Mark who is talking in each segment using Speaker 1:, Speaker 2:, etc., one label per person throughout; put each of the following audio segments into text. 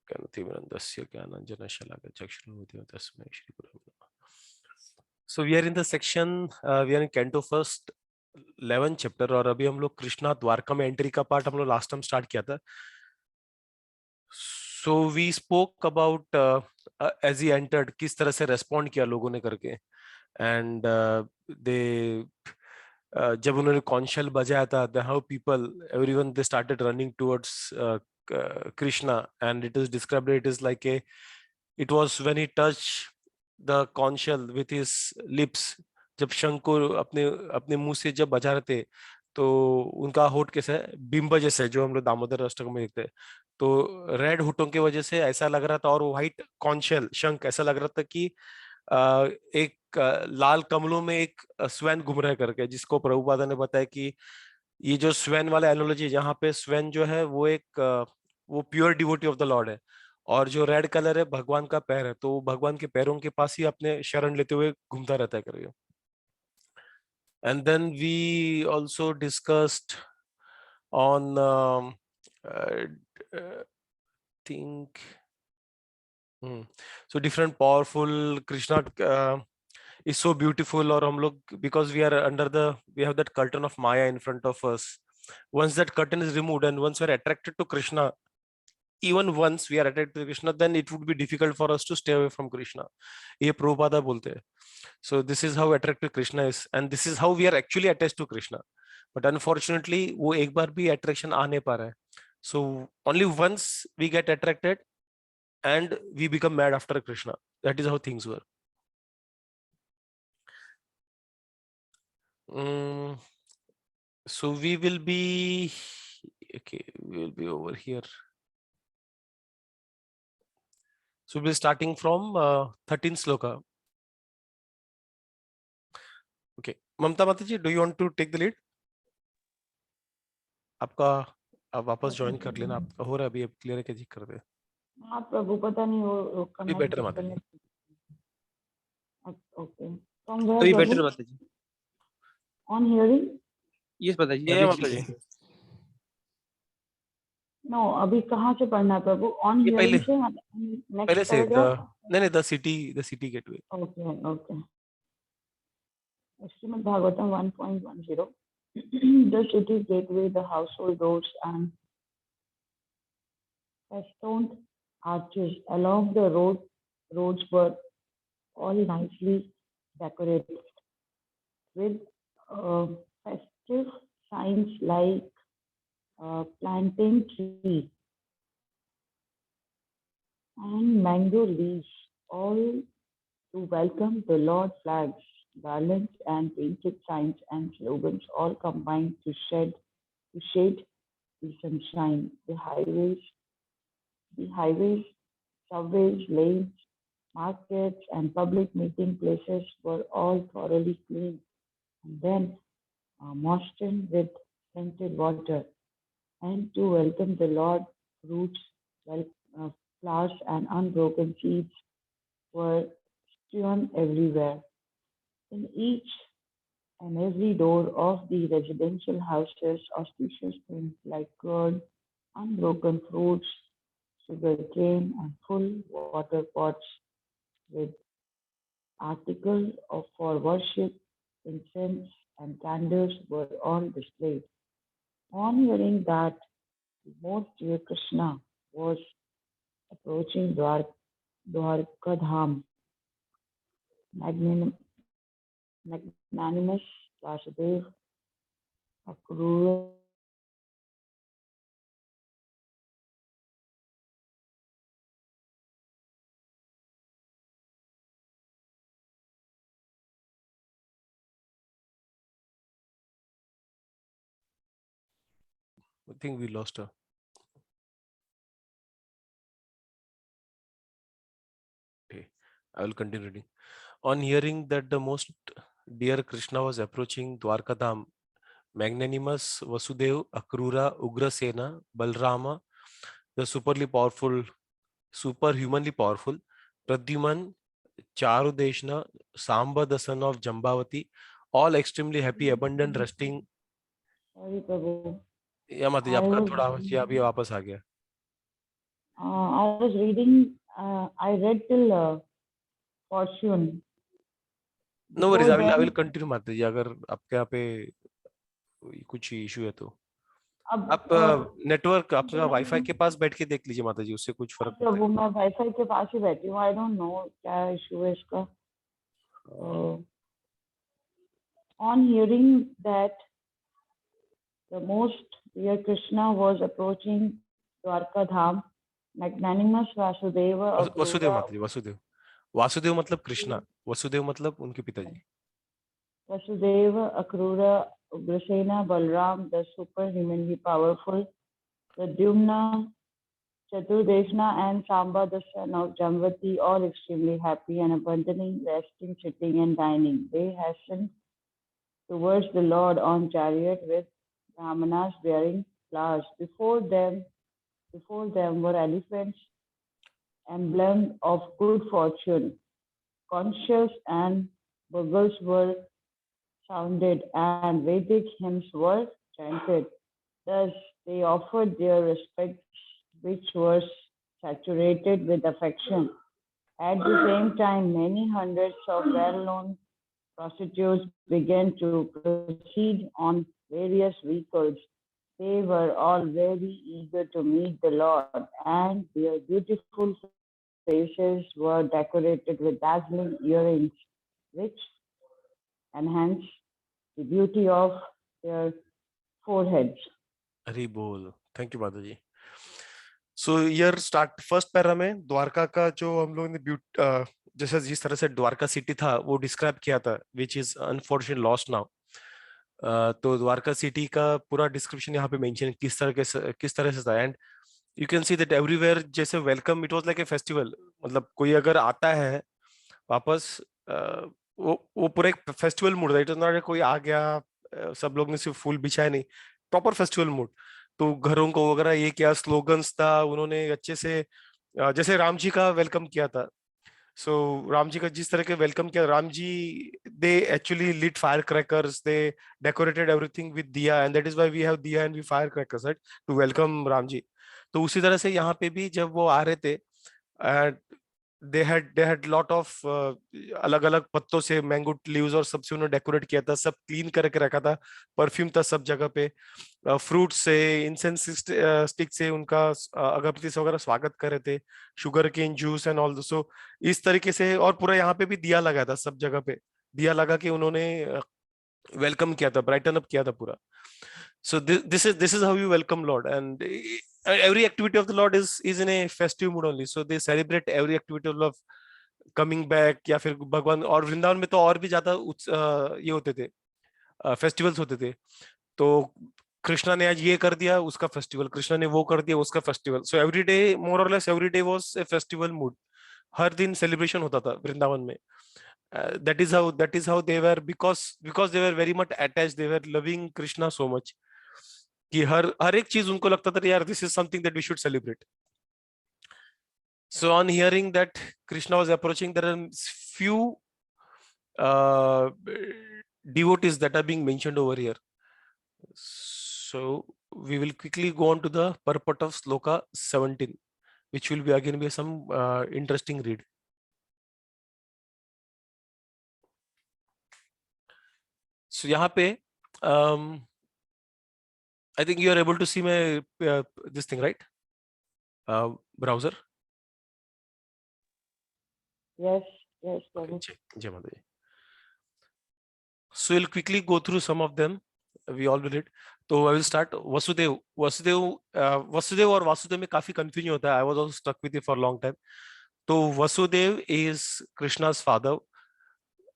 Speaker 1: ज्ञानतिमिरन्दस्य ज्ञानाञ्जनशलाकया चक्षुरुन्मिलितं तस्मै श्रीगुरवे नमः. So we are in the section, we are in Canto first 11 chapter और अभी हम लोग कृष्णा द्वारका में एंट्री का पार्ट हम लोग लास्ट टाइम स्टार्ट किया था. So we spoke about as he entered किस तरह से रेस्पॉन्ड किया लोगों ने करके, and they जब उन्होंने कॉन्शल बजाया था, the how people everyone they started running towards Krishna, and it is described, it is like a, it was when he touched the conch shell with his lips. जब शंख को अपने अपने मुंह से जब बजा रहे थे तो उनका होठ कैसा है, बिंब जैसे जो हम लोग दामोदर अष्टकम में देखते हैं. तो रेड होठों की वजह से ऐसा लग रहा था, और व्हाइट conch shell शंख ऐसा लग रहा था कि एक लाल कमलों में एक स्वैन घूम रहा है करके, जिसको प्रभुपादा ने बताया कि ये जो स्वैन वाला एनोलॉजी, जहाँ पे स्वैन जो है वो एक वो pure devotee of the Lord है, और जो रेड कलर है भगवान का पैर है, तो भगवान के पैरों के पास ही अपने शरण लेते हुए घूमता रहता है करके. And then we also discussed on think so different powerful Krishna is so beautiful, और हम लोग because we are under the, we have that curtain of Maya in front of us. Once that curtain is removed and once we are attracted to Krishna, even once we are attracted to Krishna, then it would be difficult for us to stay away from Krishna. ये प्रभुपादा बोलते हैं. So this is how attractive Krishna is, and this is how we are actually attached to Krishna. But unfortunately वो एक बार भी attraction आ नहीं पा रहा है. So only once we get attracted and we become mad after Krishna. That is how things were. So we will be, okay, we will be over here. So we'll be starting from 13th sloka. Okay, Mamta Mataji, do you want to take the lead? आपका आप वापस join कर लेना, आपका हो रहा है अभी, अब क्लियर है कि जी कर दे.
Speaker 2: हाँ प्रभु, पता नहीं वो
Speaker 1: अभी बेटर माता जी.
Speaker 2: ओके, फ्रॉम वेयर
Speaker 3: अभी
Speaker 2: प्रभु?
Speaker 3: बेटर माता जी.
Speaker 2: On hearing?
Speaker 3: यस माता जी.
Speaker 1: ये माता जी.
Speaker 2: नो, अभी कहाँ से पढ़ना है प्रभु? ऑन
Speaker 1: ये
Speaker 2: हियरिंग से
Speaker 1: पहले
Speaker 2: नेक्स्ट
Speaker 1: से
Speaker 2: पैराग्राफ?
Speaker 1: नहीं, the city gateway.
Speaker 2: Okay okay. Shrimad Bhagavatam 1.10. The city gateway, the household doors and festooned arches along the roads were all nicely decorated with festive signs like plantain tree and mango leaves, all to welcome the Lord. Flags, garlands, and painted signs and slogans all combined to shade the sunshine. The highways, subways, lanes, markets, and public meeting places were all thoroughly clean and then moistened with scented water. And to welcome the Lord, fruits, flowers, and unbroken seeds were strewn everywhere. In each and every door of the residential houses, auspicious things like curd, unbroken fruits, sugar cane, and full water pots with articles for worship, incense, and candles were all displayed. On hearing that the most dear Krishna was approaching Dwarkadham, magnanimous Vasudev Akrura
Speaker 1: I think we lost her. Okay, I will continue reading. On hearing that the most dear Krishna was approaching Dwarkadham, magnanimous Vasudev, Akrura, Ugrasena, Balrama, the superhumanly powerful, Pradyuman, Charudeshna, Samba, the son of Jambavati, all extremely happy, abundant, resting.
Speaker 2: Sorry, Prabhu.
Speaker 1: या माता जी, आपका थोड़ा आवाज अभी वापस आ गया.
Speaker 2: I was reading, I read till fortune.
Speaker 1: No worries,
Speaker 2: Before
Speaker 1: I will
Speaker 2: them,
Speaker 1: continue माता जी, अगर आपके यहाँ पे कुछ इशू है तो
Speaker 2: अब
Speaker 1: आप नेटवर्क आपका वाईफाई के पास बैठ के देख लीजिए माता जी, उससे कुछ फर्क
Speaker 2: अच्छा,
Speaker 1: पड़ता
Speaker 2: वो मैं वाईफाई के पास ही बैठी हूँ। आई डोंट नो क्या इशू है इसका।
Speaker 1: है।
Speaker 2: On hearing that the most dear Krishna was approaching Dwarka Dham, magnanimous Vasudeva
Speaker 1: Vasudev
Speaker 2: Akrura,
Speaker 1: माता जी, वसुदेव, वासुदेव मतलब कृष्णा, वसुदेव मतलब उनके पिताजी।
Speaker 2: Vasudeva Akrura Ugrasena Balram, the superhumanly powerful, the Dyumna Chaturdeshna and Samba, the son of Jamvati, all extremely happy and abandoning resting, sitting, and dining. They hastened towards the Lord on chariot with Brahmanas bearing flowers. Before them were elephants, emblem of good fortune. Conches and bugles were sounded, and Vedic hymns were chanted. Thus, they offered their respects, which were saturated with affection. At the same time, many hundreds of well-known prostitutes began to proceed on various vehicles. They were all very eager to meet the Lord, and their beautiful faces were decorated with dazzling earrings, which enhanced the beauty of their foreheads.
Speaker 1: हरी बोल, thank you माता जी। सो year start first para में द्वारका का जो हम लोगों ने जैसे जिस तरह से द्वारका सिटी था वो डिस्क्राइब किया था, which is unfortunate lost now. तो द्वारका सिटी का पूरा डिस्क्रिप्शन यहाँ पे मेंशन किस तरह से था। And you can see that everywhere जैसे welcome, it was like a festival. मतलब कोई अगर आता है वापस, वो पूरा एक फेस्टिवल मूड था। इट वाज नॉट कोई आ गया, सब लोग ने सिर्फ फूल बिछाए, नहीं, प्रॉपर फेस्टिवल मूड। तो घरों को वगैरह ये क्या स्लोगन्स था उन्होंने अच्छे से, जैसे राम जी का वेलकम किया था। सो राम जी का जिस तरह के वेलकम किया Ram ji, they actually lit firecrackers, they decorated everything with दिया, and that is why we have दिया and we firecrackers, right, to welcome Ram ji. तो उसी तरह से यहाँ पे भी जब वो आ रहे थे, दे हैड लॉट ऑफ अलग अलग पत्तों से, मैंगो लीव्स और सबसे उन्होंने डेकोरेट किया था, सब क्लीन करके रखा था, परफ्यूम था सब जगह पे, फ्रूट से, इंसेंस स्टिक से उनका अगरबत्ती से वगैरह स्वागत कर रहे थे, sugar cane juice and all. So इस तरीके से, और पूरा यहाँ पे भी दिया लगा था, सब जगह पे दिया लगा के उन्होंने वेलकम किया था, ब्राइटन अप किया था पूरा। So this is how you welcome Lord, and every activity of the Lord is in a festive mood only. So they celebrate every activity of love coming back, या फिर भगवान। और वृंदावन में तो और भी ज्यादा ये होते थे, फेस्टिवल्स होते थे। तो कृष्णा ने आज ये कर दिया उसका फेस्टिवल, कृष्णा ने वो कर दिया उसका festival. So every day, more और less every day was a festival mood. हर दिन सेलिब्रेशन होता था वृंदावन में। That is how they were, because they were very much attached, they were loving Krishna so much कि हर हर एक चीज उनको लगता था यार this is something that we should celebrate. So on hearing that Krishna was approaching, there are few devotees that are being mentioned over here. So we will quickly go on to the purport of sloka 17, which will be again be some interesting read. So यहाँ पे I think you are able to see my this thing, right? Browser.
Speaker 2: Yes, yes,
Speaker 1: Okay,
Speaker 2: Prabhu.
Speaker 1: check. Jai Mata Di. So we'll quickly go through some of them. We all will read. तो I will start. Vasudev और वासुदेव में काफी confusion होता है। I was also stuck with it for a long time. तो Vasudev is Krishna's father.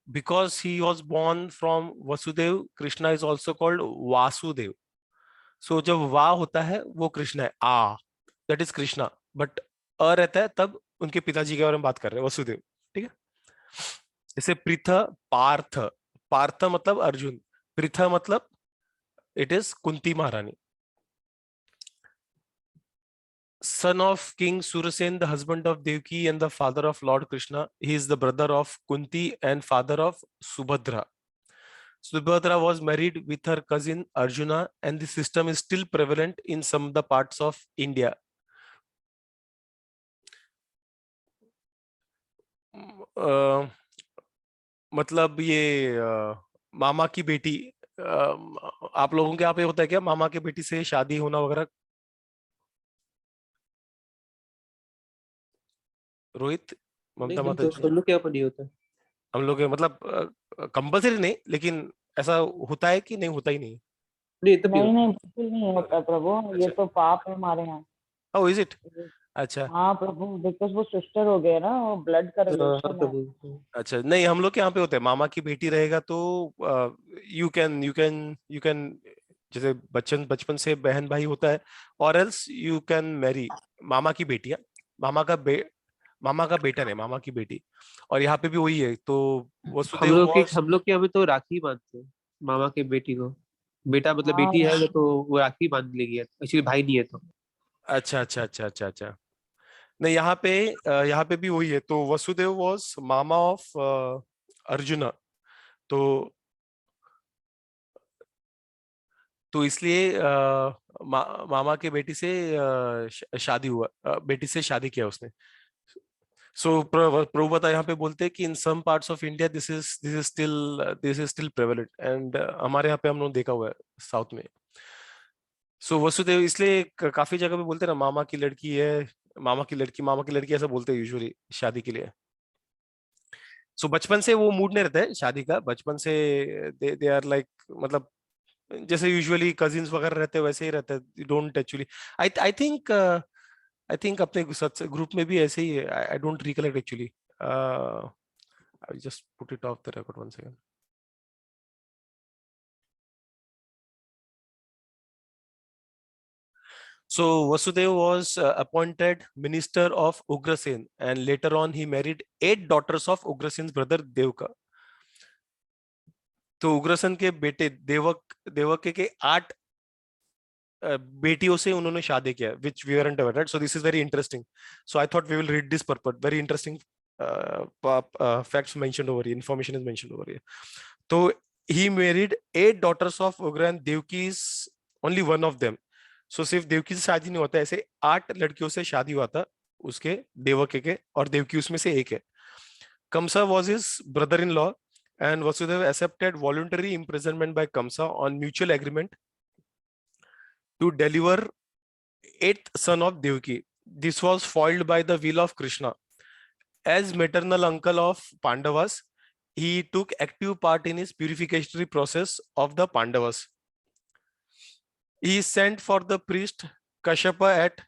Speaker 1: Because he was born from Vasudev, Krishna is also called Vasudev. So जब वा होता है वो कृष्ण है, आ दैट इज कृष्णा, बट अ रहता है तब उनके पिताजी के बारे में बात कर रहे हैं, वसुदेव। ठीक है। जैसे पृथ, पार्थ, पार्थ मतलब अर्जुन, पृथ मतलब इट इज कुंती महारानी। Son of King Surasen, the husband of Devki and the father of Lord Krishna. He is the brother of Kunti and father of Subhadra. Subhadra was married with her cousin Arjuna, and the system is still prevalent in some of the parts of India. अ, मतलब ये मामा की बेटी, आप लोगों के यहाँ पे होता है क्या मामा की बेटी से शादी होना वगैरह? रोहित,
Speaker 3: नहीं,
Speaker 1: ममता
Speaker 3: हम
Speaker 1: माता
Speaker 3: तो
Speaker 1: जी,
Speaker 3: हम लोग के यहाँ पर नहीं होता।
Speaker 1: हम लोग मतलब कंपलसरी नहीं, लेकिन ऐसा होता है कि नहीं, होता ही नहीं?
Speaker 3: नहीं, तब नहीं
Speaker 2: नहीं
Speaker 3: होता।
Speaker 2: नहीं, बिल्कुल नहीं होता प्रभु, ये
Speaker 1: अच्छा,
Speaker 2: तो पाप है हमारे यहाँ।
Speaker 1: Oh is it? अच्छा।
Speaker 2: हाँ प्रभु, बिकॉज वो सिस्टर हो गए ना, वो ब्लड का
Speaker 3: हाँ हाँ
Speaker 2: रिलेशन है।
Speaker 3: प्रभु।
Speaker 1: अच्छा, नहीं हम लोग के यहाँ पे होता है, मामा की बेटी रहेगा तो यू कैन जैसे बचपन बचपन से बहन भाई होता है, और एल्स यू कैन मैरी मामा की बेटियां, मामा का मामा का बेटा नहीं, मामा की बेटी। और यहाँ पे भी वही है, तो वसुदेव वॉज।
Speaker 3: हम लोग के यहाँ पे तो राखी बांधते हैं मामा के बेटी को। बेटा मतलब बेटी
Speaker 2: हाँ
Speaker 3: है तो वो राखी बांध लेगी, एक्चुअली भाई नहीं है तो।
Speaker 1: अच्छा अच्छा अच्छा अच्छा अच्छा। नहीं, यहाँ पे भी वही है, तो Vasudev was mama of arjuna. तो इसलिए मामा के बेटी से शादी हुआ, बेटी से शादी किया उसने। सो प्रभुपता यहाँ पे बोलते हैं कि in some parts of India this is still prevalent, and हमारे यहाँ पे हम लोग देखा हुआ है साउथ में। सो वसुदेव इसलिए काफी जगह पे बोलते हैं ना, मामा की लड़की है, मामा की लड़की ऐसा बोलते हैं यूजुअली शादी के लिए। सो बचपन से वो मूड नहीं रहता है शादी का, बचपन से दे आर लाइक, मतलब जैसे यूजुअली कजिन्स वगैरह रहते हैं वैसे ही रहता है, don't actually. I I think अपने ग्रुप में भी ऐसे ही है, I don't recollect actually. I just put it of the record one second. So Vasudev was appointed minister of Ugrasen, and later on he married 8 daughters of Ugrasen's brother Devka. तो उग्रसेन के बेटे देवक के 8 बेटियों से उन्होंने शादी किया, which we weren't aware, right? So this is very interesting. So I thought we will read this purport. Very interesting facts mentioned over here. Information is mentioned over here. So he married 8 daughters of Ugra, and Devki is only one of them. So सिर्फ देवकी से शादी नहीं होता, ऐसे 8 लड़कियों से शादी हुआ था उसके, देवकी के, और देवकी उसमें से एक है। Kamsa was his brother-in-law, and Vasudeva accepted voluntary imprisonment by Kamsa on mutual agreement to deliver 8th son of Devaki. This was foiled by the will of Krishna. As maternal uncle of Pandavas, he took active part in his purificatory process of the Pandavas. He sent for the priest Kashyapa at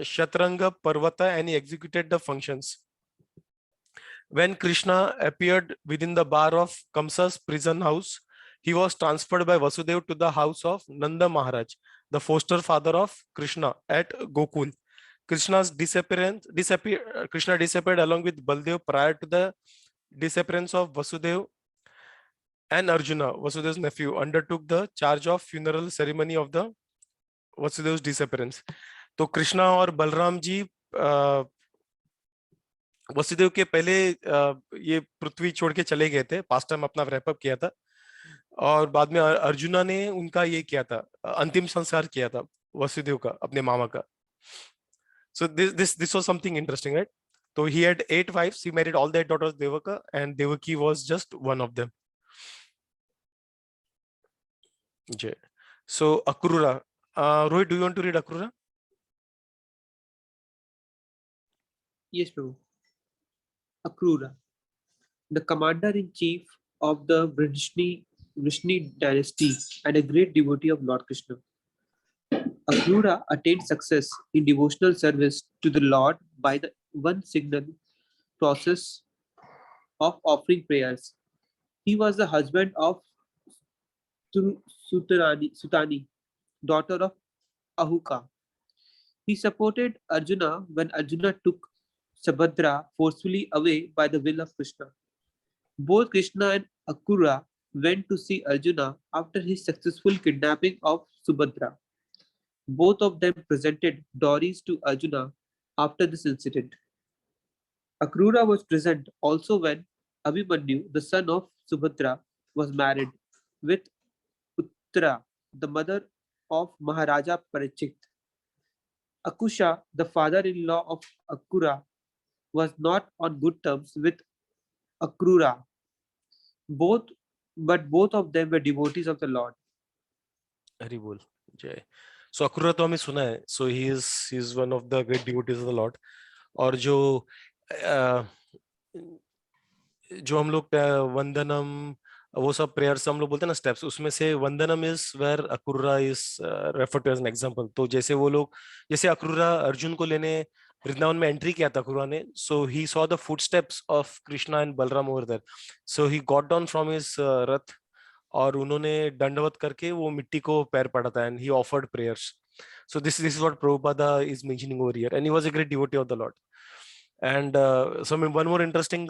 Speaker 1: Shatranga Parvata, and he executed the functions. When Krishna appeared within the bar of Kamsa's prison house, he was transferred by Vasudev to the house of Nanda Maharaj, the foster father of Krishna at Gokul. Krishna disappeared along with Baldev prior to the disappearance of Vasudev, and Arjuna, Vasudev's nephew, undertook the charge of funeral ceremony of the Vasudev's disappearance. तो कृष्णा और बलराम जी वसुदेव के पहले ये पृथ्वी छोड़ के चले गए थे, पास्ट टाइम अपना रैप अप किया था, और बाद में अर्जुना ने उनका ये किया था, अंतिम संस्कार किया था वसुदेव का, अपने मामा का। So this was something interesting, right? So he had 8 wives. He married all the 8 daughters of Devaka, and Devaki was just one of them. Okay. So Akrura. Rohit, do you want to read Akrura?
Speaker 3: Yes, Prabhu. Akrura, the commander-in-chief of the Vrishni dynasty and a great devotee of Lord Krishna. Akrura attained success in devotional service to the Lord by the one signal process of offering prayers. He was the husband of Sutani, daughter of Ahuka. He supported Arjuna when Arjuna took Subhadra forcefully away by the will of Krishna. Both Krishna and Akrura went to see Arjuna after his successful kidnapping of Subhadra. Both of them presented dowries to Arjuna after this incident. Akrura was present also when Abhimanyu, the son of Subhadra, was married with Uttara, the mother of Maharaja Parikshit. Akusha, the father-in-law of Akrura, was not on good terms with Akrura. Both of them were devotees of the Lord.
Speaker 1: Hari बोल जय. So अक्रूरा तो हमें सुना है. So he is one of the great devotees of the Lord. और जो हम लोग वंदनम वो सब प्रेयर्स हम लोग बोलते हैं ना स्टेप्स, उसमें से vandanam is where Akrura is refer to as an example. तो जैसे वो लोग, जैसे अक्रूरा अर्जुन को लेने वृंदावन में एंट्री किया था अक्रूरा ने, so he saw the footsteps of Krishna and Balaram over there. So he got down from his rath और उन्होंने दंडवत करके वो मिट्टी को पैर पड़ा था and he offered prayers. So this is what Prabhupada is mentioning over here, and he was a great devotee of the Lord. And one more interesting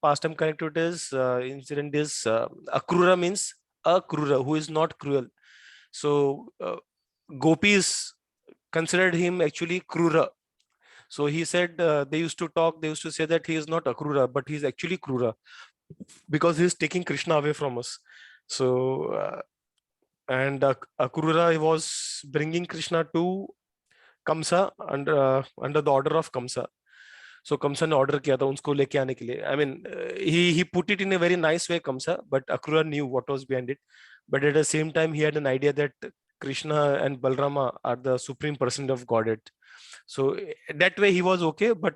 Speaker 1: pastime connected to this incident is Akrura means Akrura, who is not cruel. So gopis considered him actually Krura. So he said they used to say that he is not Akrura, but he is actually Krura because he is taking Krishna away from us. So and Akrura was bringing Krishna to Kamsa under the order of Kamsa. So Kamsa ने order किया था उसको लेके आने के लिए. I mean, he put it in a very nice way, Kamsa, but Akrura knew what was behind it. But at the same time, he had an idea that Krishna and Balrama are the supreme person of Godhead. So that way he was okay, but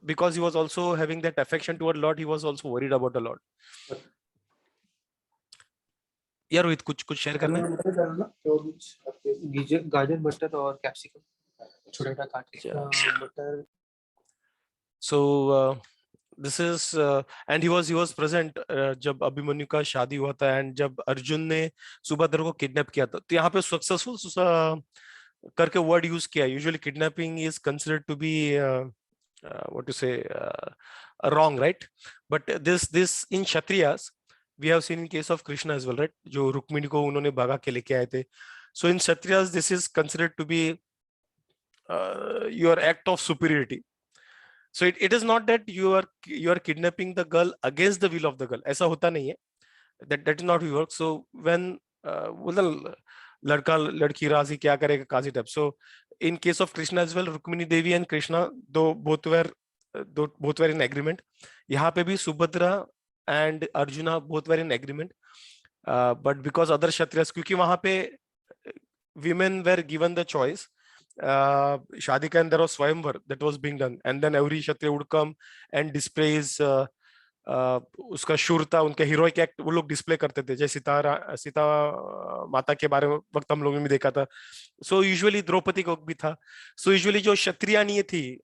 Speaker 1: because he was also having that affection toward Lord, he was also worried about the Lord. यार रोहित कुछ share करना है?
Speaker 3: गाजर मटर और capsicum छोटा काट के मटर.
Speaker 1: So this is and he was present जब अभिमन्यु का शादी हुआ था and जब अर्जुन ने सुभद्रा को किडनैप किया था. तो यहाँ पे सक्सेसफुल करके वर्ड यूज किया. Usually kidnapping is considered to be what to say wrong, right? But this in Kshatriyas we have seen in case of Krishna as well, right? जो रुक्मिणी को उन्होंने भगा के लेके आए थे. So in Kshatriyas this is considered to be your act of superiority. So it is not that you are kidnapping the girl against the will of the girl. ऐसा होता नहीं है. That is not how it works. So when लड़का लड़की राजी क्या करेगा काजी type. So in case of Krishna as well, Rukmini Devi and Krishna both were in agreement. यहाँ पे भी Subhadra and Arjuna both were in agreement. But because other Kshatriyas, क्योंकि वहाँ पे women were given the choice. शादी का अंदर स्वयंवर that was being done, and then every Kshatriya would come and displays उसका शूरता, उनके हीरोइक एक्ट वो लोग डिस्प्ले करते थे. जैसे सीता माता के बारे में वक्त हम लोगों ने देखा था. सो यूजुअली द्रौपदी को भी था. सो यूजुअली जो क्षत्रियाणी थी,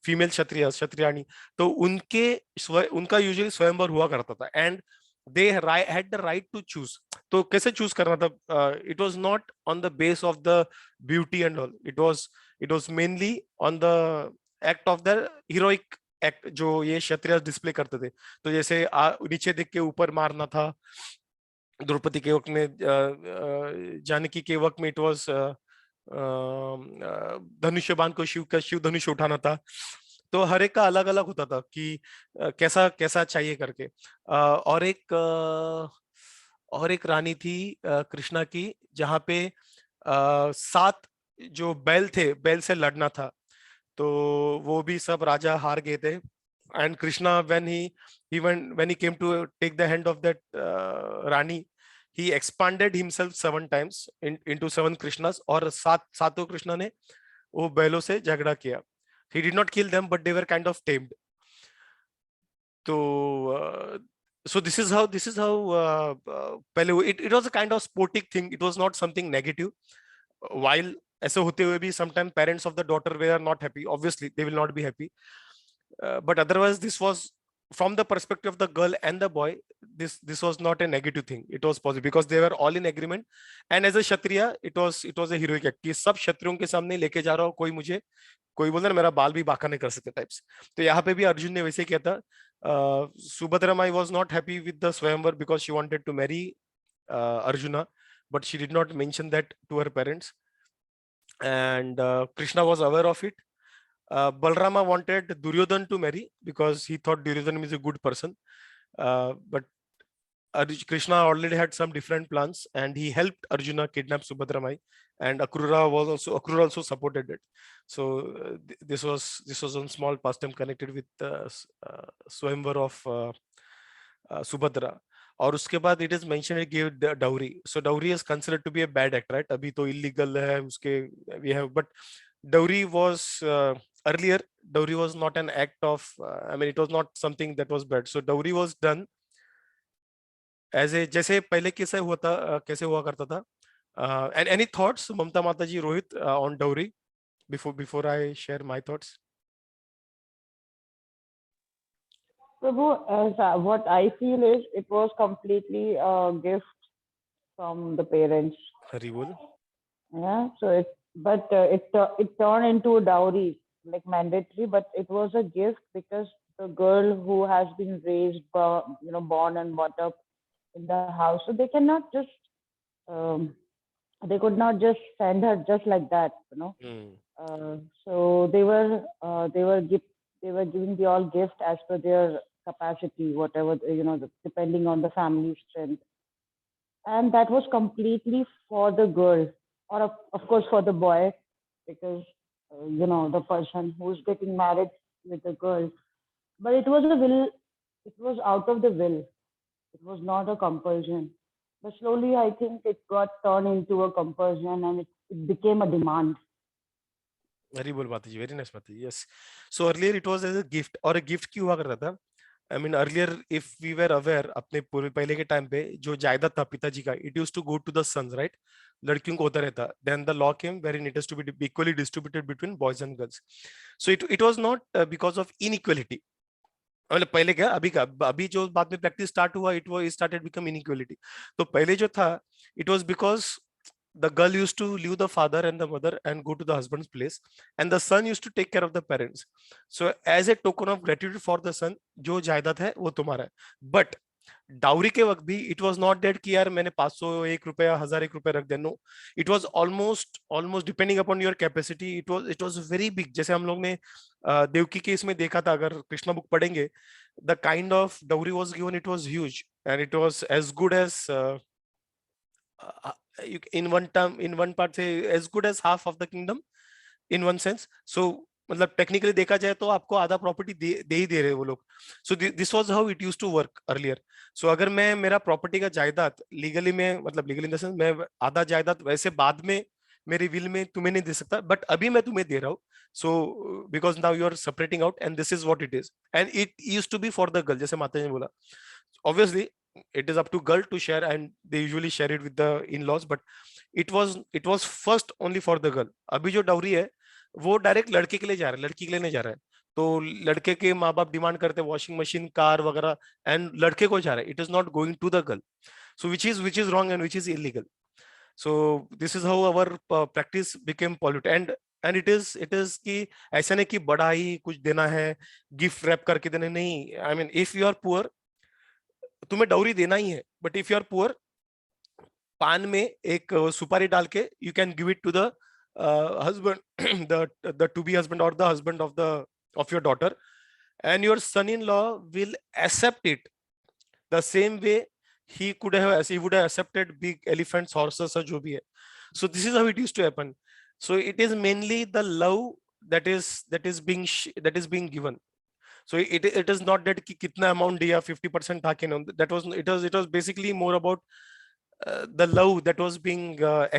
Speaker 1: फीमेल क्षत्रियाणी, तो उनका यूजुअली स्वयंवर हुआ करता था. And they had the right to choose. तो कैसे चूज करना था? It was not on the base of the beauty and all. It was mainly on the act of the heroic act जो ये क्षत्रिय डिस्प्ले करते थे. तो जैसे नीचे देख के ऊपर मारना था द्रौपदी के वक्त में. जानकी के वक्त में it was धनुष्य बाण को शिव धनुष उठाना था. तो हर एक का अलग अलग होता था कि कैसा चाहिए करके. और एक रानी थी कृष्णा की, जहाँ पे 7 जो बैल थे, बैल से लड़ना था. तो वो भी सब राजा हार गए थे. And Krishna when he came to take the hand of that Rani, he expanded himself 7 times into 7 Krishnas. और सातों कृष्णा ने वो बैलों से झगड़ा किया. He did not kill them, but they were kind of tamed. So this is how it was a kind of sporting thing. It was not something negative. While ऐसे होते हुए भी sometimes parents of the daughter were not happy. Obviously, they will not be happy. But otherwise, this was from the perspective of the girl and the boy. This was not a negative thing. It was positive because they were all in agreement. And as a Kshatriya, it was a heroic act. कि सब क्षत्रियों के सामने लेके जा रहा हो कोई बोलता ना मेरा बाल भी बांका नहीं कर सकते टाइप्स. तो यहाँ पे भी अर्जुन ने वैसे किया था. Subhadra Mai was not happy with the Swayamvar because she wanted to marry Arjuna, but she did not mention that to her parents. And Krishna was aware of it. Balrama wanted Duryodhan to marry because he thought Duryodhan is a good person. But Krishna already had some different plans, and he helped Arjuna kidnap Subhadra Mai, and Akrura also supported it. So this was one small pastime connected with Swayamvar of Subhadra. और उसके बाद it is mentioned it gave dowry. So dowry is considered to be a bad act, right? अभी तो illegal है उसके we have, but dowry was earlier. Dowry was not an act of. I mean, it was not something that was bad. So dowry was done as a जैसे पहले कैसे हुआ करता था. And any thoughts Mamata Mata ji, Rohit, on dowry before I share my thoughts.
Speaker 2: Prabhu, as what I feel is it was completely a gift from the parents.
Speaker 1: हरी बोल.
Speaker 2: Yeah, so it turned into a dowry, like mandatory, but it was a gift because the girl who has been raised, born and brought up in the house, so they cannot just they could not just send her just like that. So they were giving the all gift as per their capacity, whatever depending on the family strength, and that was completely for the girl, or of course for the boy, because the person who's getting married with the girl. But it was a will. It was out of the will. It was not a compulsion. But slowly, I think it got turned into a compulsion, and it became a demand.
Speaker 1: हरी बोल माता जी, very nice Mata ji. Yes. So earlier it was as a gift, और gift क्यों हुआ करता था. I mean earlier if we were aware, अपने पूरे पहले के टाइम पे जो जायदाद था पिताजी का, it used to go to the sons, right. लड़कियों को होता रहता. Then the law came where it is to be equally distributed between boys and girls. So it was not because of inequality. मतलब पहले क्या, अभी जो बाद में प्रैक्टिस स्टार्ट हुआ, it was started become inequality. तो पहले जो था, it was because the girl used to leave the father and the mother and go to the husband's place, and the son used to take care of the parents. So as a token of gratitude for the son, जो जायदाद है वो तुम्हारा है. But dowry के वक्त भी it was not date कि यार मैंने 500 एक रुपया 1000 एक रुपया रख दिया. No, it was almost depending upon your capacity. It was very big. जैसे हम लोग ने देवकी के इसमें देखा था, अगर कृष्णा बुक पढ़ेंगे, the kind of dowry was given, it was huge, and it was as good as in one part say as good as half of the kingdom in one sense. So मतलब technically देखा जाए तो आपको आधा property दे ही दे रहे वो लोग. So this was how it used to work earlier. So अगर मैं मेरा प्रॉपर्टी का जायदाद लीगली में, मतलब लीगली इन द सेंस, मैं आधा जायदाद वैसे बाद में मेरी विल में तुम्हें नहीं दे सकता, बट अभी मैं तुम्हें दे रहा हूँ. So because now you are separating out, and this is what it is, and it used to be for the girl, जैसे माता जी ने बोला. Obviously it is up to girl to share, and they usually share it with the in-laws, but it was first only for the girl. अभी जो dowry है वो direct लड़के के लिए जा रहा है, लड़की के लिए नहीं जा रहा है. तो लड़के के माँ बाप डिमांड करते हैं वॉशिंग मशीन, कार वगैरह, एंड लड़के को जा रहा है. It is not going to the girl. So which is wrong and which is illegal. So this is how our practice became polluted. And it is कि ऐसा नहीं कि बड़ा ही कुछ देना है, गिफ्ट रैप करके देना नहीं. I mean if you are poor, तुम्हें डाउरी देना ही है, but if you are poor, पान में एक सुपारी डाल के you can give it to the husband, the to be husband और the husband of your daughter, and your son in law will accept it the same way he would have accepted big elephants, horses, or जो भी है. So this is how it used to happen. So it is mainly the love that is being given. So it is not that कि कितना amount दिया, 50% था कि no. It was basically more about the love that was being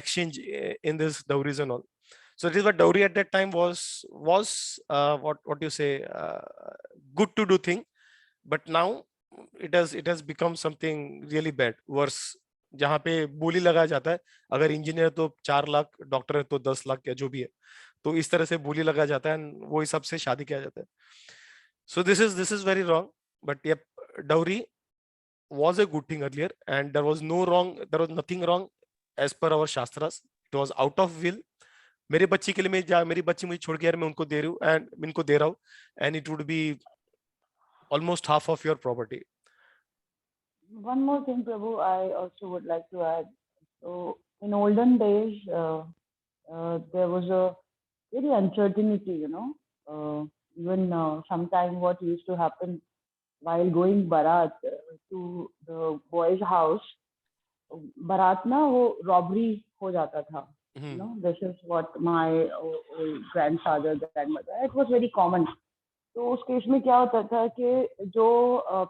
Speaker 1: exchanged in this dowries and all. So this is what dowry at that time was what you say, good to do thing, but now it has become something really bad, worse. जहाँ पे बोली लगाया जाता है, अगर engineer तो 4 lakh, doctor है तो 10 लाख, या जो भी है, तो इस तरह से बोली लगाया जाता है, वो हिसाब से शादी किया जाता है. So this is very wrong. But yep, dowry was a good thing earlier, and there was nothing wrong as per our shastras. It was out of will. मेरे बच्ची के लिए मेरी बच्ची मुझे छोड़ के यार मैं उनको दे रही हूँ, एंड इनको दे रहा हूँ, and it would be almost half of your property.
Speaker 2: One more thing, Prabhu, I also would like to add. So in olden days, there was a very uncertainty, even sometime what used to happen while going Barat to the boy's house, बारात ना वो robbery हो जाता था. You know, this is what my grandfather, grandmother, it was very common. तो उस case में क्या होता था कि जो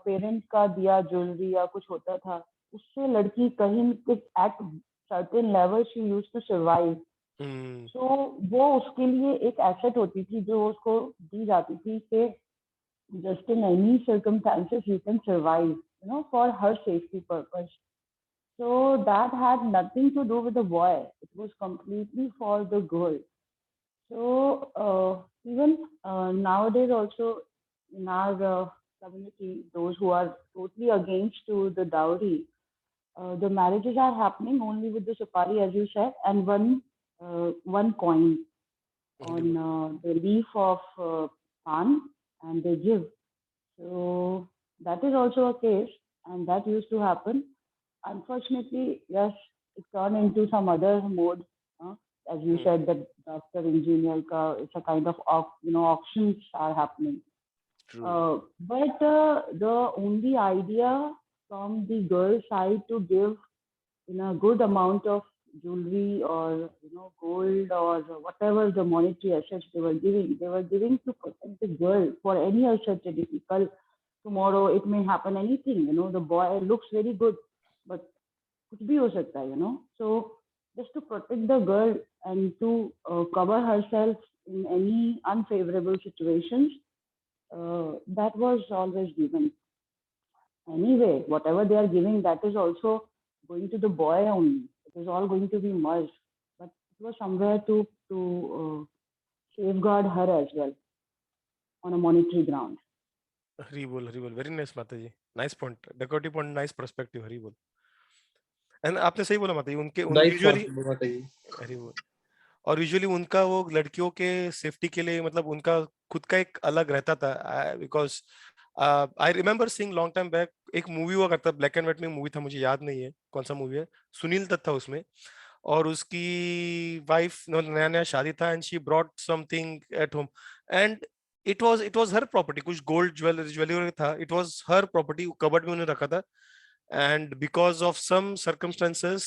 Speaker 2: पेरेंट का दिया ज्वेलरी या कुछ होता था, उससे लड़की कहीं at certain level she used to survive. तो वो उसके लिए एक एसेट होती थी जो उसको दी जाती थी कि just in any circumstances you can survive, you know, for her safety purpose. So that had nothing to do with the boy. It was completely for the girl. So even nowadays also in our community, those who are totally against to the dowry, the marriages are happening only with the supari, as you said, and one coin on the leaf of pan, and they give. So that is also a case, and that used to happen. Unfortunately, yes, it turned into some other mode. As you said, that doctor engineer ka, it's a kind of auctions are happening. But the only idea from the girl side to give in a good amount of jewelry or gold or whatever the monetary assets they were giving to protect the girl for any uncertainty. Tomorrow it may happen anything. The boy looks very good, but कुछ भी हो सकता है. So just to protect the girl and to cover herself in any unfavorable situations, that was always given. Anyway, whatever they are giving, that is also going to the boy only. It is all going to be merged. But it was somewhere to safeguard her as well on a monetary ground.
Speaker 1: Hari bol. Very nice, Mataji. Nice point. Decorative point, nice perspective. Hari bol. And आपने सही बोला माताजी, उनके usually हरी बोल. और usually उनका वो लड़कियों के सेफ्टी के लिए मतलब उनका खुद का एक अलग रहता था. Because I remember seeing long time back एक मूवी हुआ करता, ब्लैक एंड व्हाइट में मूवी था, मुझे याद नहीं है कौन सा मूवी है. सुनील दत्त था उसमें और उसकी वाइफ नया नया शादी था and she brought something at home and it was her property. कुछ गोल्ड ज्वेलरी था, it was her property, cupboard में उन्होंने रखा था. And because of some circumstances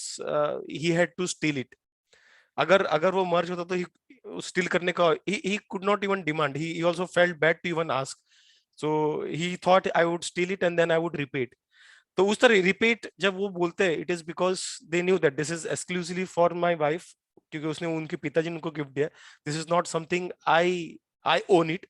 Speaker 1: he had to steal it. अगर वो मर्ज होता तो स्टील करने का he could not even demand. He also felt bad to even ask. So he thought I would steal it and then I would repay it. तो उस तरह repeat जब वो बोलते हैं, it is because they knew that this is exclusively for my wife, क्योंकि उसने उनके पिताजी ने उनको गिफ्ट दिया. This is not something I own it.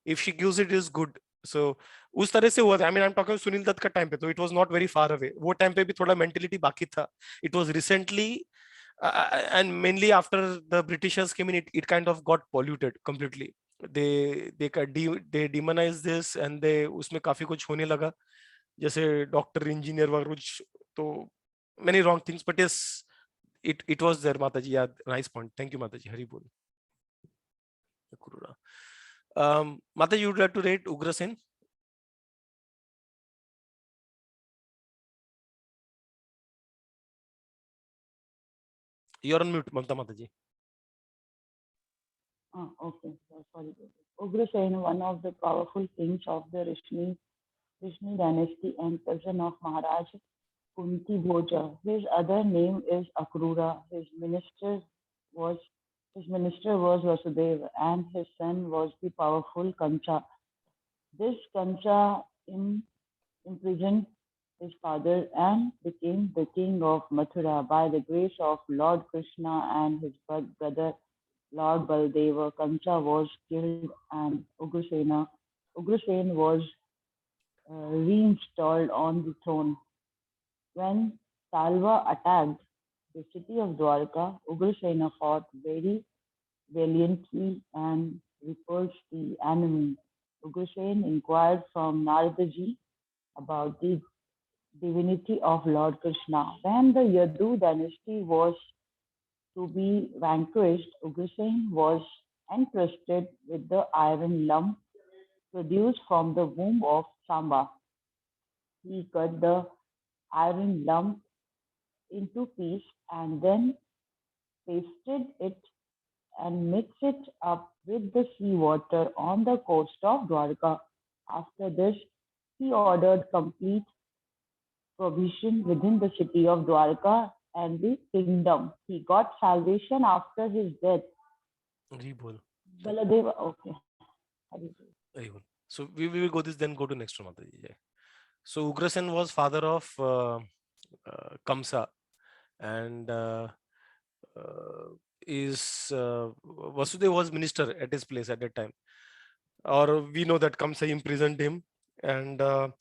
Speaker 1: If she gives it is good. So उस तरह से हुआ था. I mean I'm talking Sunil Dutt का टाइम पे, तो it was not very far away. वो टाइम पे भी थोड़ा मेंटेलिटी बाकी था. It was recently and mainly after the Britishers came in, it kind of got polluted completely. They demonized this and they उसमें काफी कुछ होने लगा, जैसे डॉक्टर इंजीनियर वगैरह कुछ, तो many wrong things. But yes, it was there. माताजी, yeah, nice point. Thank you माताजी. हरी बोल. Mataji, you would like to rate Ugrasen? You're on mute, Mamta Mataji.
Speaker 2: Okay, sorry. Ugrasen, one of the powerful kings of the Rishni dynasty and cousin of Maharaj Kunti Bhoja. His other name is Akrura. His minister was Vasudeva, and his son was the powerful Kancha. This Kancha imprisoned his father and became the king of Mathura by the grace of Lord Krishna and his brother Lord Baldeva. Kancha was killed and Ugrasen was reinstalled on the throne. When Salva attacked the city of Dwarka, Ugrasena fought very valiantly and repulsed the enemy. Ugrasen inquired from Naradaji about the divinity of Lord Krishna. When the Yadu dynasty was to be vanquished, Ugrasen was entrusted with the iron lump produced from the womb of Samba. He cut the iron lump into pieces and then pasted it and mixed it up with the sea water on the coast of Dwarka. After this, he ordered complete provision within the city of Dwarka and the kingdom. He got salvation after his death.
Speaker 1: Rebol.
Speaker 2: Baladeva, okay. Hari Bol.
Speaker 1: Rebol. So we will go this, then go to next one, Mataji. Yeah. So Ugrasen was father of Kamsa, and Vasudev was minister at his place at that time. Or we know that Kamsa imprisoned him, and that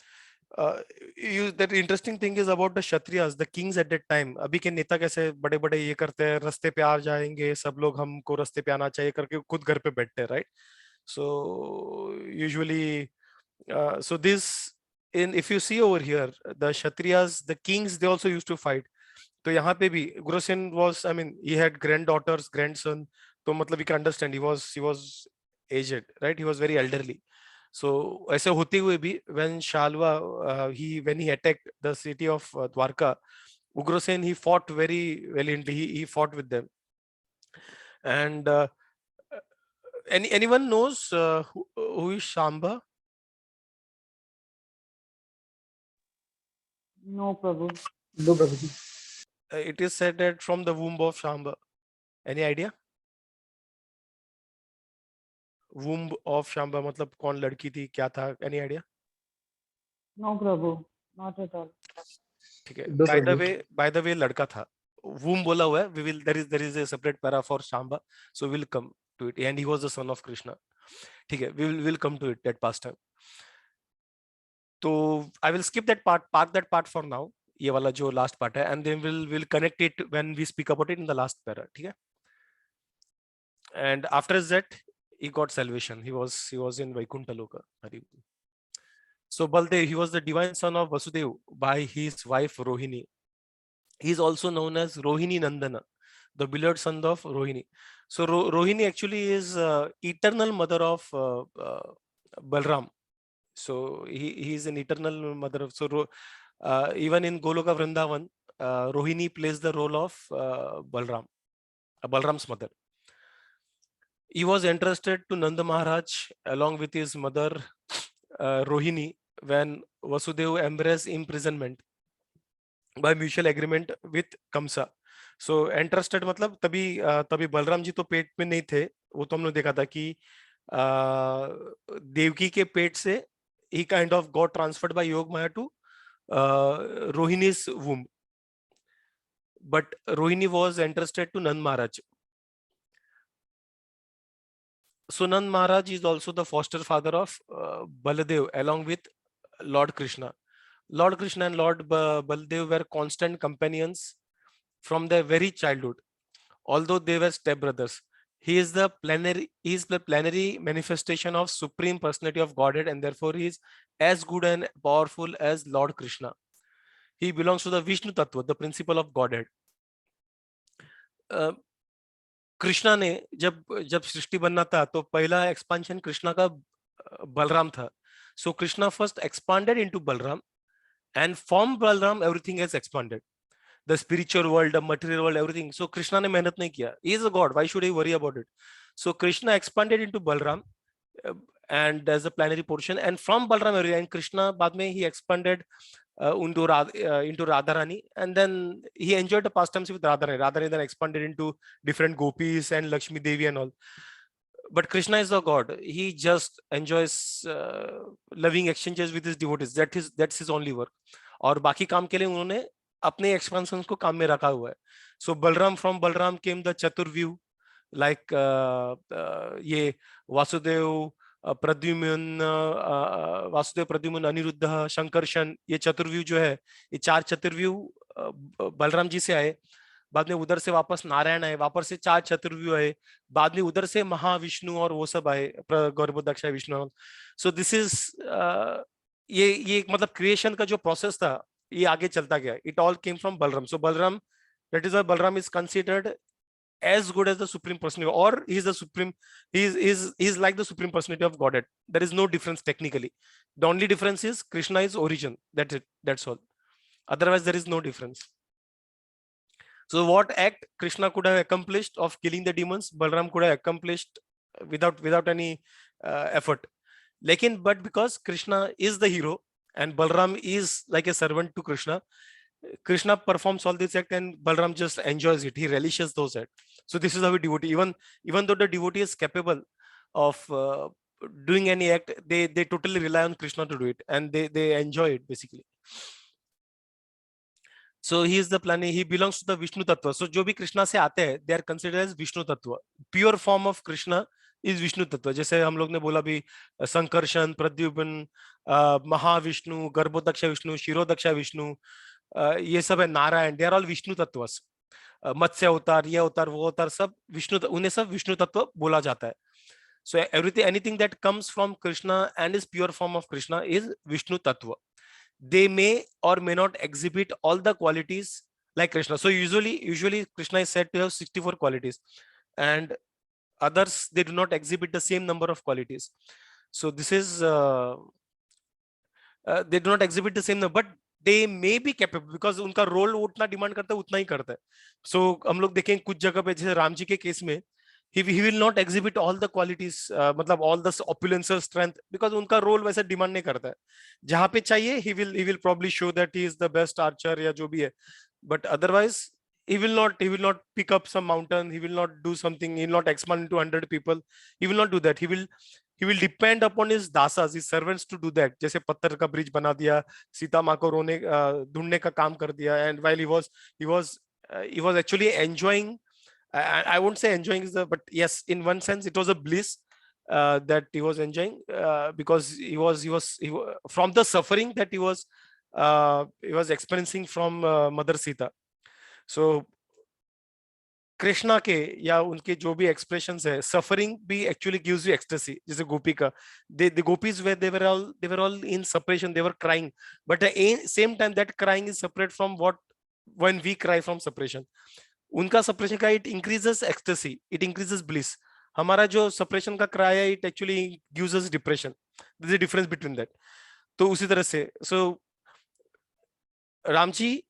Speaker 1: interesting thing is about the Kshatriyas, the kings at that time. अभी के नेता कैसे बड़े बड़े ये करते हैं, रास्ते पे आ जाएंगे सब लोग, हमको रास्ते पे आना चाहिए करके खुद घर पे बैठते हैं, right? So usually, so this, in if you see over here, the Kshatriyas, the kings, they also used to fight. तो यहाँ पे भी Ugrasen was, I mean, he had granddaughters, grandson. तो मतलब we can understand he was aged, right? He was very elderly. So ऐसे होते हुए भी when Shalva when he attacked the city of Dwarka, Ugrasen, he fought very valiantly. He fought with them. And anyone knows who is Shamba?
Speaker 2: No, Prabhu.
Speaker 3: No, Prabhuji.
Speaker 1: It is said that from the womb of Shamba. Any idea? Womb of Shamba मतलब कौन लड़की थी, क्या था? Any idea?
Speaker 2: No, Prabhu. Not at all.
Speaker 1: ठीक है.
Speaker 3: No,
Speaker 1: By the way लड़का था. Womb बोला हुआ है. We will, there is a separate para for Shamba, so we'll come to it. And he was the son of Krishna. ठीक है. We will come to it that pastime. So I will skip that part, park that part for now. ये वाला जो last part है, and then we'll connect it when we speak about it in the last para. ठीक है. And after that, he got salvation. He was in Vaikuntha Loka. So Baldev, he was the divine son of Vasudev by his wife Rohini. He is also known as Rohini Nandana, the beloved son of Rohini. So Rohini actually is eternal mother of Balram. So he is an eternal mother of, so even in Goloka Vrindavan, Rohini plays the role of Balram, Balram's mother. He was entrusted to Nanda Maharaj along with his mother Rohini when Vasudev embraced imprisonment by mutual agreement with Kamsa. So entrusted मतलब तभी बलराम जी तो पेट में नहीं थे, वो तो हमने देखा था कि देवकी के पेट से he kind of got transferred by Yog Maya to Rohini's womb. But Rohini was entrusted to Nand Maharaj. So Nand Maharaj is also the foster father of Baladev along with Lord Krishna. Lord Krishna and Lord Baladev were constant companions from their very childhood, although they were stepbrothers. He is the plenary manifestation of Supreme Personality of Godhead, and therefore he is as good and powerful as Lord Krishna. He belongs to the Vishnu Tattva, the principle of Godhead. Krishna ने जब सृष्टि बनना था तो पहला expansion Krishna का बलराम था. So Krishna first expanded into Balram, and from Balram everything has expanded. The spiritual world, the material world, everything. So Krishna ने मेहनत नहीं किया. He is a god. Why should he worry about it? So Krishna expanded into Balram and as a plenary portion, and from Balram area, and Krishna बाद में he expanded into Radharani, and then he enjoyed the pastimes with Radharani. Radharani then expanded into different gopis and Lakshmi Devi and all. But Krishna is a god. He just enjoys loving exchanges with his devotees. That's his only work. और बाकी काम के लिए उन्होंने अपने expansions को काम में रखा हुआ है. So Balram, from Balram came the Chaturvyu, like ये वासुदेव, प्रद्युम्न, वासुदेव, प्रद्युम्न, अनिरुद्ध, शंकरशन, ये चतुर्व्यूह जो है, ये 4 चतुर्व्यूह बलराम जी से आए. बाद में उधर से वापस नारायण आए, वापस से 4 चतुर्व्यूह आए, बाद में उधर से महाविष्णु और वो सब आए, गर्भोदक्ष विष्णु. सो दिस इज ये मतलब क्रिएशन का जो प्रोसेस था ये आगे चलता गया. It all came from Balram. So Balram, that is why Balram is considered as good as the Supreme Personality, or he is the supreme, he is like the Supreme Personality of Godhead. There is no difference technically. The only difference is Krishna is origin. That's it. That's all. Otherwise there is no difference. So what act Krishna could have accomplished of killing the demons, Balram could have accomplished without any effort. But because Krishna is the hero and Balram is like a servant to Krishna. Krishna performs all this act and Balram just enjoys it. He relishes those acts. So this is how a devotee, even though the devotee is capable of doing any act, they totally rely on Krishna to do it, and they enjoy it basically. So he is the planet, he belongs to the Vishnu Tattva. So जो भी कृष्णा से आते हैं, they are considered as Vishnu Tattva. Pure form of Krishna is Vishnu Tattva. जैसे हम लोग ने बोला भी संकर्षण, प्रद्युम्न, महाविष्णु, गर्भोदक्ष विष्णु, शिरोदक्ष विष्णु, ये सब है Narayan, they are all Vishnu Tattvas. मत्स्य अवतार, ये अवतार, वो अवतार, सब विष्णु, उन्हें सब विष्णु तत्व बोला जाता है. So anything that comes from Krishna and is pure form of Krishna is Vishnu Tattva. They may or may not exhibit all the qualities like Krishna. So usually Krishna is said to have 64 qualities, and others, they do not exhibit the same number of qualities. So this is they do not exhibit the same number, but they may be capable because उनका role उतना demand करता है उतना ही करता है. So हम लोग देखें कुछ जगह पे, जैसे राम जी के केस में, he will not exhibit all the qualities, मतलब all the opulence or strength, because उनका रोल वैसे डिमांड नहीं करता है. जहाँ पे चाहिए he will probably show that he is the best archer या जो भी है, but otherwise he will not pick up some mountain, he will not do something, he will not expand into 100 people, he will not do that. He will depend upon his dasas, his servants to do that. जैसे पत्थर का bridge बना दिया, सीता माँ को रोने ढूंढने का काम कर दिया, and while he was actually enjoying, I won't say enjoying, but yes, in one sense it was a bliss that he was enjoying, because he was from the suffering that he was experiencing from Mother Sita. So Krishna के या उनके जो भी expressions है, suffering भी actually gives you ecstasy. जैसे गोपी का, the gopis were they were all in separation, they were crying, but at the same time that crying is separate from what when we cry from separation. उनका separation का it increases ecstasy, it increases bliss. हमारा जो separation का cry है, it actually gives us depression. There is a difference between that. तो उसी तरह से, so Ramji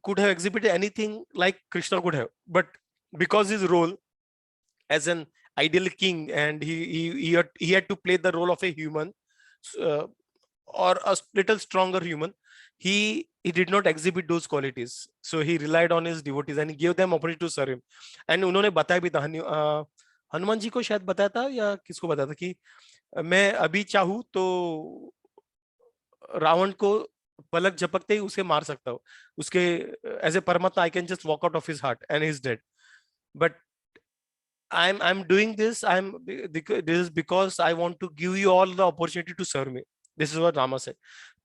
Speaker 1: could have exhibited anything like Krishna could have, but because his role as an ideal king, and he had to play the role of a human, or a little stronger human, he did not exhibit those qualities. So he relied on his devotees and he gave them opportunity to serve him. And उन्होंने बताया भी था, हनुमान जी को शायद बताया था या किसको बताया था कि मैं अभी चाहूँ तो रावण को पलक झपकते ही उसे मार सकता हूँ, उसके एज ए परमात्मा I can just walk out of his heart and he is dead, but I'm doing this, this is because I want to give you all the opportunity to serve me. This is what Rama said.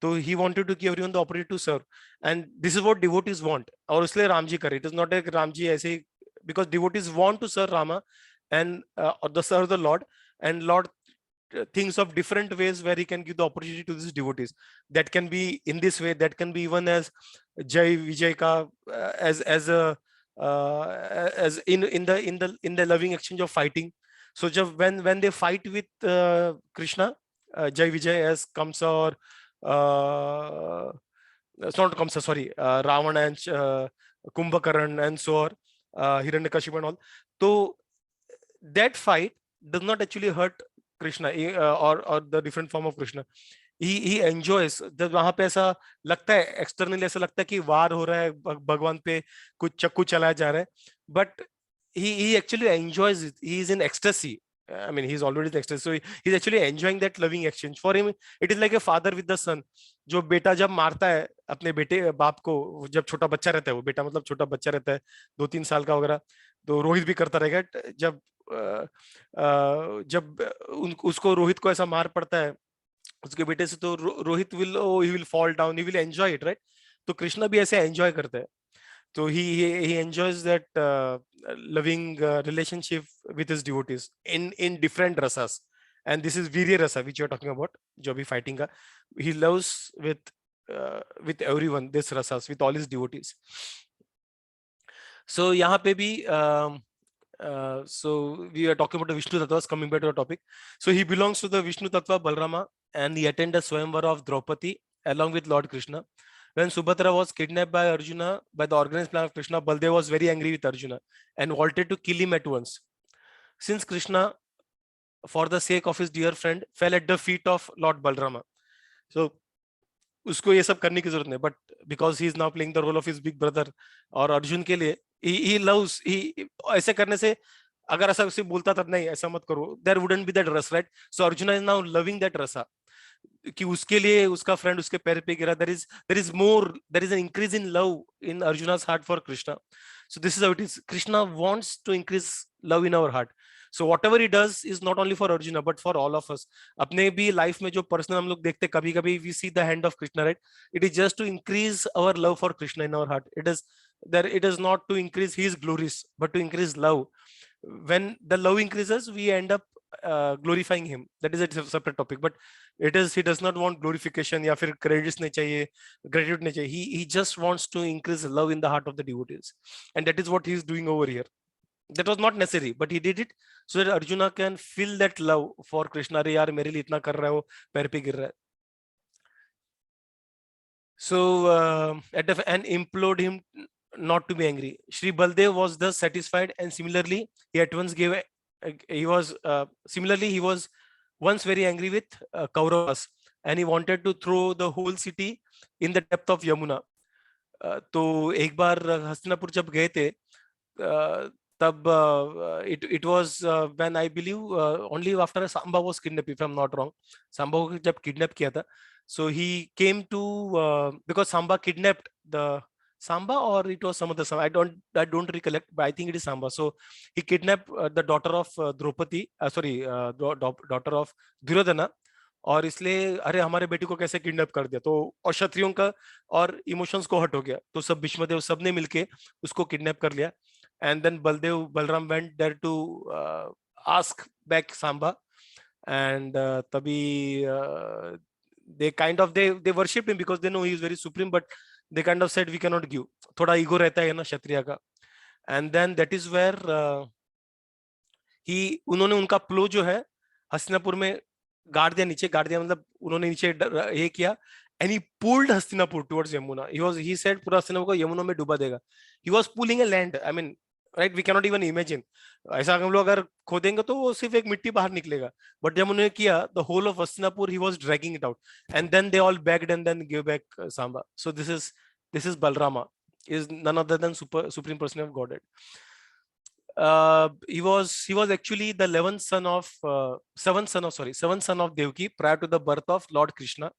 Speaker 1: So he wanted to give everyone the opportunity to serve, and this is what devotees want. और इसलिए राम जी करे. It is not like Ram ji ऐसे, because devotees want to serve Rama and or serve the Lord, and Lord thinks of different ways where he can give the opportunity to these devotees. That can be in this way, that can be even as Jai Vijay ka, as a as in the loving exchange of fighting. So just when they fight with Krishna, Jai Vijay as Kamsa or it's not Kamsa, sorry, Ravana and Kumbhakaran and so on, Hiranyakashipu and all. So that fight does not actually hurt Krishna or the different form of Krishna. He enjoys. जब वहां पे ऐसा लगता है, externally ऐसा लगता है कि वार हो रहा है, भगवान पे कुछ चक्कू चलाया जा रहा है, but he actually enjoys it. He is in ecstasy. I mean, he's already in ecstasy, so he's actually enjoying that loving exchange. For him, it is like a father with the son. जो बेटा जब मारता है अपने बेटे बाप को, जब छोटा बच्चा रहता है, वो बेटा मतलब छोटा बच्चा रहता है 2-3 साल का वगैरह, तो रोहित भी करता रहेगा. जब उसको रोहित को ऐसा मार पड़ता है उसके बेटे से, तो Rohit he will fall down, he will enjoy it, right? तो कृष्णा भी ऐसे enjoy करता है. So he enjoys that loving relationship with his devotees in different rasas, and this is Virya rasa which you are talking about, जो भी fighting का. He loves with everyone this rasas, with all his devotees. So यहाँ पे भी so we are talking about the Vishnu Tattvas, coming back to the topic. So he belongs to the Vishnu Tattva Balarama, and he attended Swayamvara of Draupadi along with Lord Krishna. When Subhadra was kidnapped by Arjuna by the organized plan of Krishna, Baldev was very angry with Arjuna and wanted to kill him at once. Since Krishna, for the sake of his dear friend, fell at the feet of Lord Balarama. So उसको ये सब करने की जरूरत नहीं, but because he is now playing the role of his big brother, और अर्जुन के लिए ही लव्स, ही ऐसे करने से अगर ऐसा उसे बोलता था नहीं ऐसा मत करो, देयर वुडंट बी दैट रस, right? So Arjun is now loving that रसा, कि उसके लिए उसका फ्रेंड उसके पैर पे गिरा. There is an increase in love in Arjuna's heart for Krishna. So this is how it is. Krishna wants to increase love in our heart. So whatever he does is not only for Arjuna but for all of us. अपने भी life में जो personal हम लोग देखते कभी कभी we see the hand of Krishna, right? It is just to increase our love for Krishna in our heart. It is not to increase his glories but to increase love. When the love increases we end up glorifying him. That is a separate topic, but he does not want glorification या फिर credits नहीं चाहिए, gratitude नहीं चाहिए. He just wants to increase love in the heart of the devotees, and that is what he is doing over here. That was not necessary, but he did it so that Arjuna can feel that love for Krishna. अरे यार मेरे लिए इतना कर रहा है, वो पैर पे गिर रहा है. So and implored him not to be angry. Shri Baldev was thus satisfied, and similarly he at once gave he was once very angry with Kauravas, and he wanted to throw the whole city in the depth of Yamuna. तो एक बार हस्तिनापुर जब गए थे तब it was when I believe only after Samba was kidnapped, if I'm not wrong. Samba को जब kidnap किया था, so he came to because Samba kidnapped the Samba, or it was some other Samba. I don't recollect, but I think it is Samba. So he kidnapped the daughter of Draupadi, daughter of Duryodhana, और इसलिए अरे हमारे बेटी को कैसे kidnap कर दिया, तो और क्षत्रियों का और इमोशंस को हट हो गया, तो सब भीष्मदेव सब ने मिलके उसको किडनैप कर लिया. And then Balram went there to ask back Samba, and तभी they kind of they worship him because they know he is very supreme, but they kind of said we cannot give. थोड़ा ईगो रहता है ना क्षत्रिय का. And then that is where उन्होंने उनका प्लो जो है हस्तिनापुर में गाड़ दिया, नीचे गाड़ दिया, मतलब उन्होंने नीचे ये किया, and he pulled Hastinapur towards Yamuna. He said पूरा हस्तिनापुर को यमुना में डुबा देगा. He was pulling a land. I mean, right? We cannot even imagine. ऐसा हम लोग अगर खोदेंगे तो वो सिर्फ एक मिट्टी बाहर निकलेगा. But जब उन्होंने किया, the whole of Hastinapur he was dragging it out, and then they all begged and then gave back Samba. So this is Balrama, is none other than supreme person of Godhead. He was actually the seventh son of Devaki prior to the birth of Lord Krishna,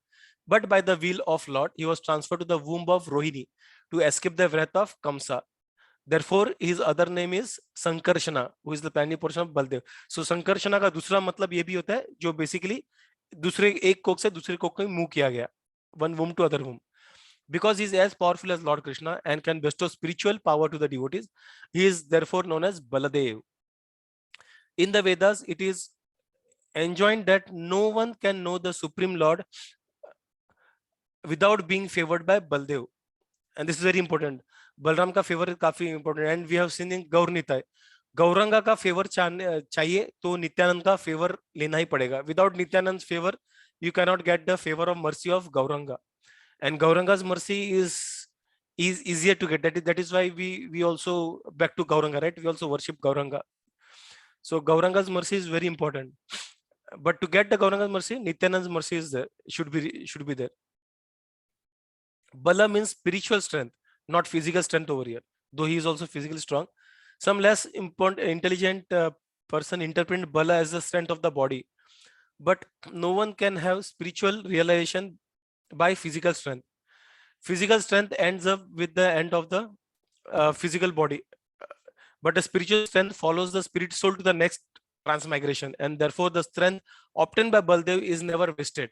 Speaker 1: but by the will of Lord he was transferred to the womb of Rohini to escape the wrath of Kamsa. Therefore his other name is Sankarshana, who is the primary portion of Baldev. So Sankarshana का दूसरा मतलब ये भी होता है जो basically दूसरे एक कोख से दूसरे कोख में मूव किया गया, one womb to other womb. Because he is as powerful as Lord Krishna and can bestow spiritual power to the devotees, he is therefore known as Baladev. In the Vedas, it is enjoined that no one can know the Supreme Lord without being favored by Baldev. And this is very important. Balram का favor is काफी important, and we have seen in Gaurnitai. Gauranga का favour चाहिए तो नित्यानंद का favour लेना ही पड़ेगा. Without Nityanand's favor, you cannot get the favor of mercy of Gauranga. And Gauranga's mercy is easier to get. That is why we also back to Gauranga, right? We also worship Gauranga. So Gauranga's mercy is very important. But to get the Gauranga's mercy, Nityanand's mercy is there, should be there. Bala means spiritual strength, not physical strength over here, though he is also physically strong. Some less intelligent person interpret Bala as the strength of the body, but no one can have spiritual realization by physical strength. Physical strength ends up with the end of the physical body, but the spiritual strength follows the spirit soul to the next transmigration, and therefore the strength obtained by Baldev is never wasted.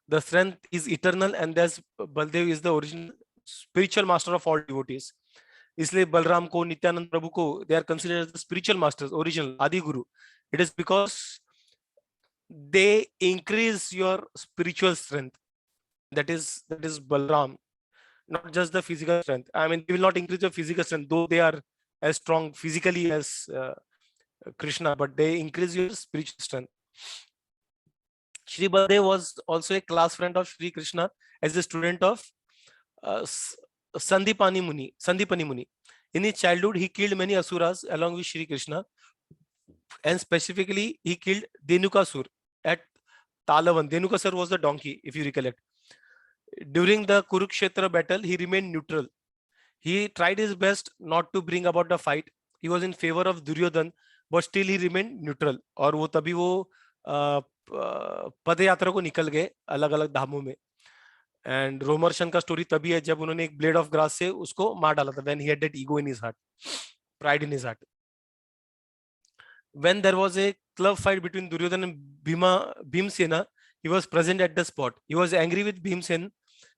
Speaker 1: The strength is eternal, and thus Baldev is the original spiritual master of all devotees. इसलिए बलराम को, नित्यानंद प्रभु को, they are considered as the spiritual masters, original Adi Guru. It is because they increase your spiritual strength. That is Balram, not just the physical strength. I mean, they will not increase your physical strength, though they are as strong physically as Krishna, but they increase your spiritual strength. Shri Baldev was also a class friend of Shri Krishna as a student of Sandipani Muni. In his childhood, he killed many asuras along with Shri Krishna, and specifically he killed Dhenukasur at Talavan. Dhenukasur was the donkey, if you recollect. During the Kurukshetra battle, he remained neutral. He tried his best not to bring about the fight. He was in favor of Duryodhan, but still he remained neutral. और वो तभी वो पद यात्रा को निकल गए अलग अलग धामों में. एंड रोमर्शन का स्टोरी तभी है जब उन्होंने एक ब्लेड ऑफ ग्रास से उसको मार डाला था. When he had that ego in his heart, pride in his heart. When there was a club fight between Duryodhan and Bhimsena, he was present at the spot. He was angry with Bhimsen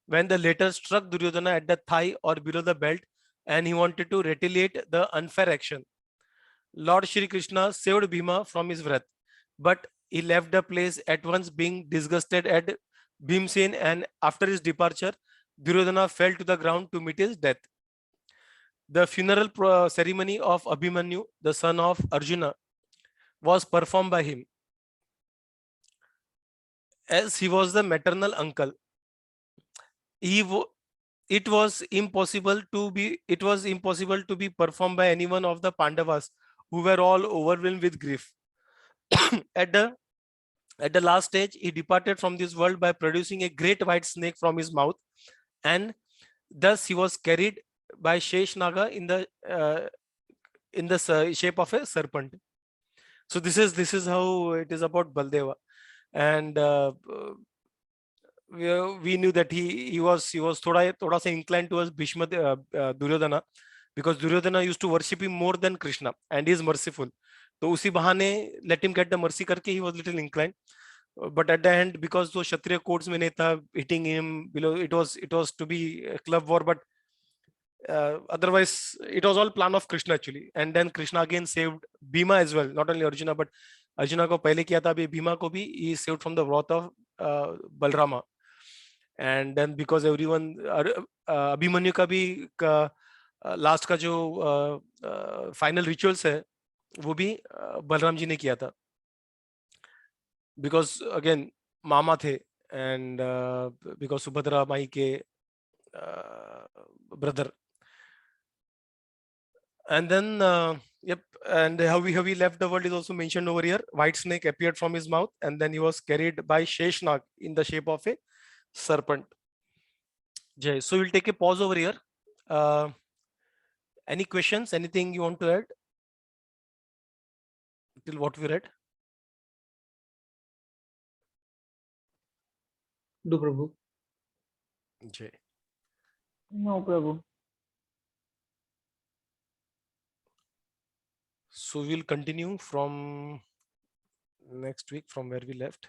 Speaker 1: when the latter struck Duryodhana at the thigh or below the belt, and he wanted to retaliate the unfair action. Lord Shri Krishna saved Bhima from his wrath, but he left the place at once, being disgusted at Bhimsen, and after his departure, Duryodhana fell to the ground to meet his death. The funeral ceremony of Abhimanyu, the son of Arjuna, was performed by him, as he was the maternal uncle. It was impossible to be performed by anyone of the Pandavas, who were all overwhelmed with grief. At the last stage, he departed from this world by producing a great white snake from his mouth, and thus he was carried by Sheshnaga in the shape of a serpent. So this is how it is about Baldeva. And we knew that he was thoda sa inclined towards Bhishma Duryodhana, because Duryodhana used to worship him more than Krishna, and he is merciful. So usi bahane let him get the mercy karke he was little inclined. But at the end, because those Kshatriya codes mein nahi tha, hitting him below, it was to be a club war, but otherwise it was all plan of Krishna actually. And then Krishna again saved Bhima as well, not only Arjuna, but Arjuna ko pehle kiya tha, abhi Bhima ko bhi he saved from the wrath of Balrama. And then because everyone Abhimanyu का भी last का जो final rituals है वो भी बलराम जी ने किया था, बिकॉज अगेन मामा थे, एंड बिकॉज सुभद्रा माई के brother. And then yep, and how we left the world is also mentioned over here. White snake appeared from his mouth, and then he was carried by Sheshnag in the shape of a serpent. Jay, so we'll take a pause over here. Any questions, anything you want to add till what we read?
Speaker 3: No, Prabhu.
Speaker 1: Jay.
Speaker 2: No, Prabhu.
Speaker 1: So we'll continue from next week from where we left.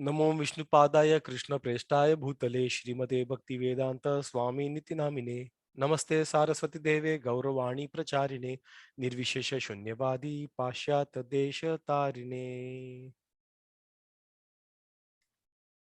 Speaker 1: नमो विष्णुपादाय कृष्ण प्रेष्ठाय भूतले श्रीमते भक्ति वेदांत स्वामी निति नामिने नमस्ते सारस्वती देवे गौरवाणी प्रचारिणे निर्विशेष शून्यवादी पाश्चात्य देश तारिणे.